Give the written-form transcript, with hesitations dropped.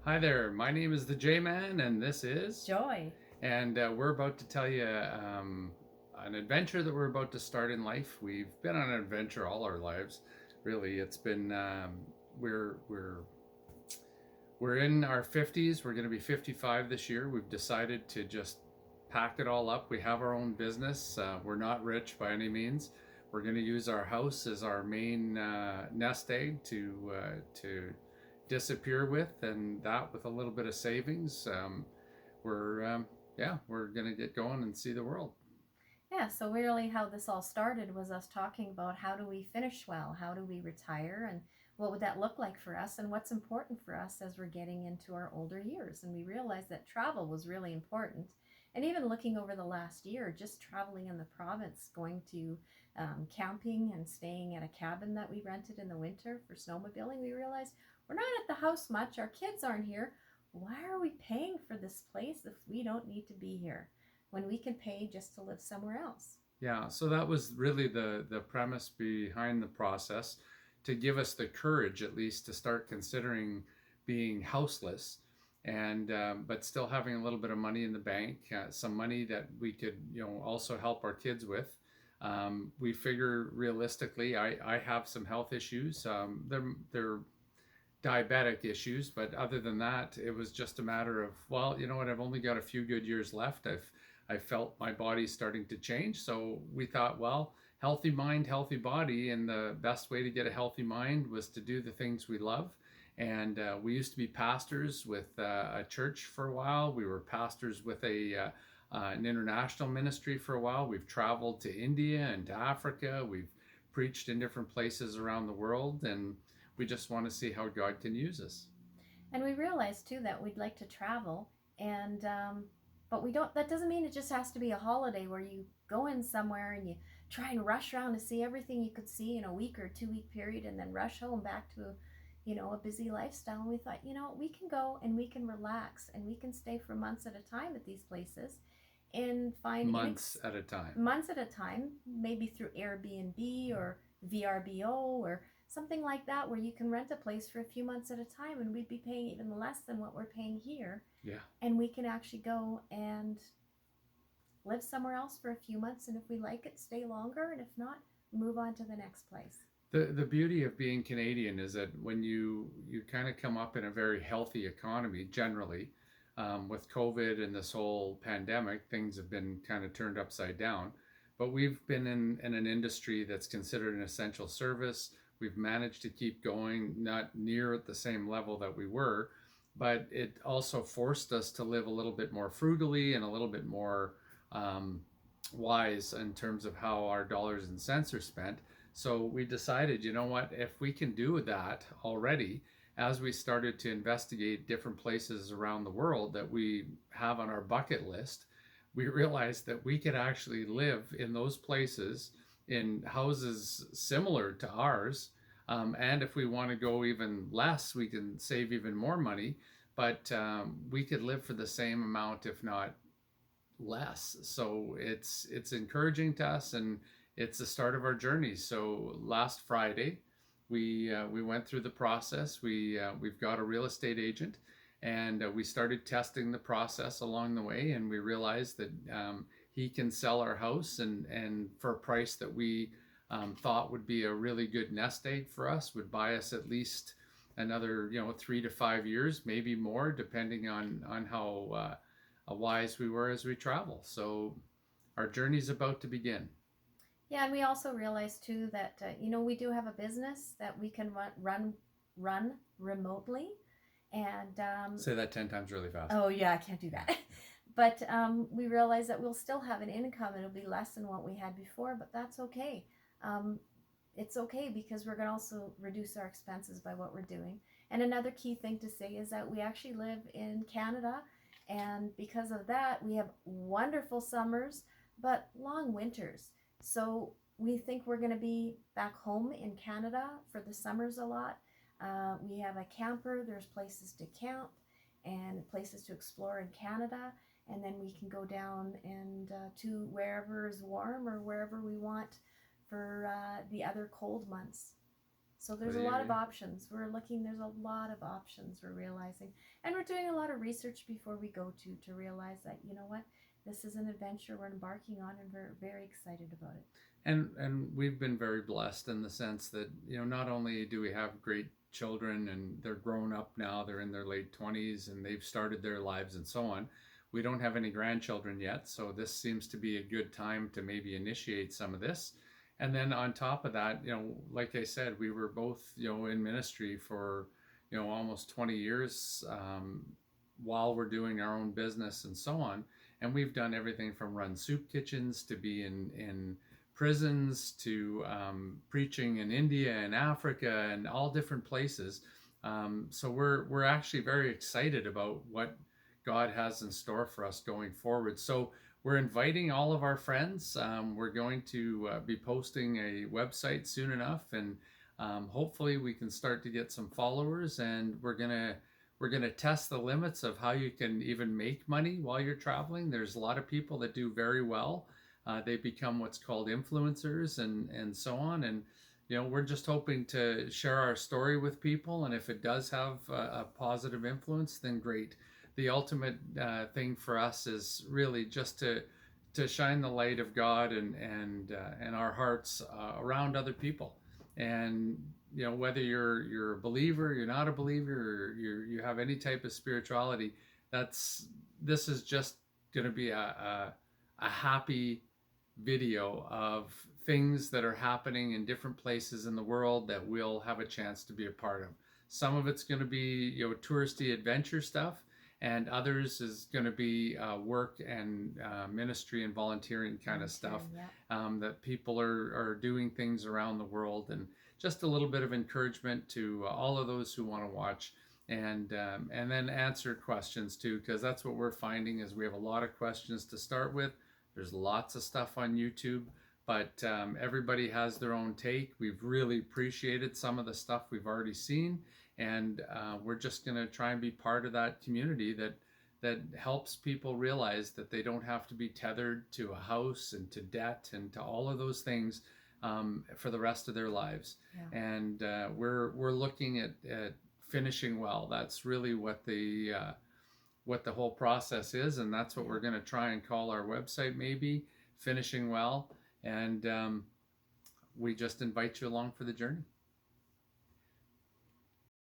Hi there, my name is the J Man, and this is. Joy. And we're about to tell you an adventure that we're about to start in life. We've been on an adventure all our lives, really. It's been we're we're we're in our 50s. We're going to be 55 this year. We've decided to just pack it all up. We have our own business. We're not rich by any means. We're going to use our house as our main nest egg to disappear with, and that with a little bit of savings. We're yeah, we're gonna get going and see the world. Yeah, so really how this all started was us talking about how do we finish well? How do we retire? And what would that look like for us? And what's important for us as we're getting into our older years? And we realized that travel was really important. And even looking over the last year, just traveling in the province, going to camping and staying at a cabin that we rented in the winter for snowmobiling, we realized we're not at the house much. Our kids aren't here. Why are we paying for this place if we don't need to be here? When we can pay just to live somewhere else. Yeah, so that was really the premise behind the process, to give us the courage at least to start considering being houseless, and but still having a little bit of money in the bank, some money that we could also help our kids with. We figure realistically, I have some health issues. They're diabetic issues, but other than that, it was just a matter of, well, you know what, I've only got a few good years left. I felt my body starting to change, so we thought, well, healthy mind, healthy body, and the best way to get a healthy mind was to do the things we love. And we used to be pastors with a church for a while. We were pastors with an international ministry for a while. We've traveled to India and to Africa. We've preached in different places around the world, and we just want to see how God can use us. And we realized too that we'd like to travel, and but we don't. That doesn't mean it just has to be a holiday where you go in somewhere and you try and rush around to see everything you could see in a week or 2 week period, and then rush home back to a busy lifestyle. And we thought, we can go and we can relax and we can stay for months at a time at these places and find Months at a time. months at a time, maybe through Airbnb or VRBO or something like that, where you can rent a place for a few months at a time, and we'd be paying even less than what we're paying here, Yeah. and we can actually go and live somewhere else for a few months, and if we like it, stay longer, and if not, move on to the next place. The beauty of being Canadian is that when you kind of come up in a very healthy economy generally, with COVID and this whole pandemic, things have been kind of turned upside down. But we've been in an industry that's considered an essential service. We've managed to keep going, not near at the same level that we were, but it also forced us to live a little bit more frugally and a little bit more um, wise in terms of how our dollars and cents are spent. So we decided, you know what, if we can do that already, as we started to investigate different places around the world that we have on our bucket list, we realized that we could actually live in those places in houses similar to ours. And if we want to go even less, we can save even more money. But we could live for the same amount, if not less. So it's encouraging to us, and it's the start of our journey. So last Friday, we went through the process. We've got a real estate agent, and we started testing the process along the way, and we realized that he can sell our house, and for a price that we thought would be a really good nest egg for us, would buy us at least another 3 to 5 years, maybe more, depending on how wise we were as we travel. So our journey's about to begin. Yeah, and we also realized too that we do have a business that we can run remotely, and Say that 10 times really fast. oh yeah, I can't do that. But we realize that we'll still have an income. It'll be less than what we had before, but that's okay. Um, it's okay because we're going to also reduce our expenses by what we're doing. And another key thing to say is that we actually live in Canada, and because of that, we have wonderful summers but long winters. So we think we're going to be back home in Canada for the summers a lot. We have a camper, there's places to camp and places to explore in Canada. And then we can go down and to wherever is warm or wherever we want for the other cold months. So there's a do you lot of mean? options. We're looking, there's a lot of options we're realizing. And we're doing a lot of research before we go to realize that, you know what, this is an adventure we're embarking on and we're very excited about it. And we've been very blessed in the sense that, you know, not only do we have great children and they're grown up now, they're in their late 20s and they've started their lives and so on. We don't have any grandchildren yet, so this seems to be a good time to maybe initiate some of this. And then on top of that, you know, like I said, we were both, you know, in ministry for, you know, almost 20 years, while we're doing our own business and so on. And we've done everything from run soup kitchens to be in prisons to preaching in India and Africa and all different places. So we're actually very excited about what God has in store for us going forward. So we're inviting all of our friends. We're going to be posting a website soon enough, and hopefully we can start to get some followers. And we're gonna test the limits of how you can even make money while you're traveling. There's a lot of people that do very well. They become what's called influencers and so on. And you know, we're just hoping to share our story with people. And if it does have a positive influence, then great. The ultimate thing for us is really just to shine the light of God and our hearts around other people. And you know, whether you're a believer, you're not a believer, or you have any type of spirituality, that's this is just going to be a happy video of things that are happening in different places in the world that we'll have a chance to be a part of. Some of it's going to be, you know, touristy adventure stuff, and others is going to be work and ministry and volunteering kind of stuff, Yeah. that people are doing things around the world, and just a little bit of encouragement to all of those who want to watch, and then answer questions too, because that's what we're finding is we have a lot of questions to start with. There's lots of stuff on YouTube, but everybody has their own take. We've really appreciated some of the stuff we've already seen, and we're just going to try and be part of that community that helps people realize that they don't have to be tethered to a house and to debt and to all of those things for the rest of their lives. Yeah. And we're looking at finishing well. That's really what the whole process is, and that's what we're going to try and call our website, maybe finishing well. And we just invite you along for the journey.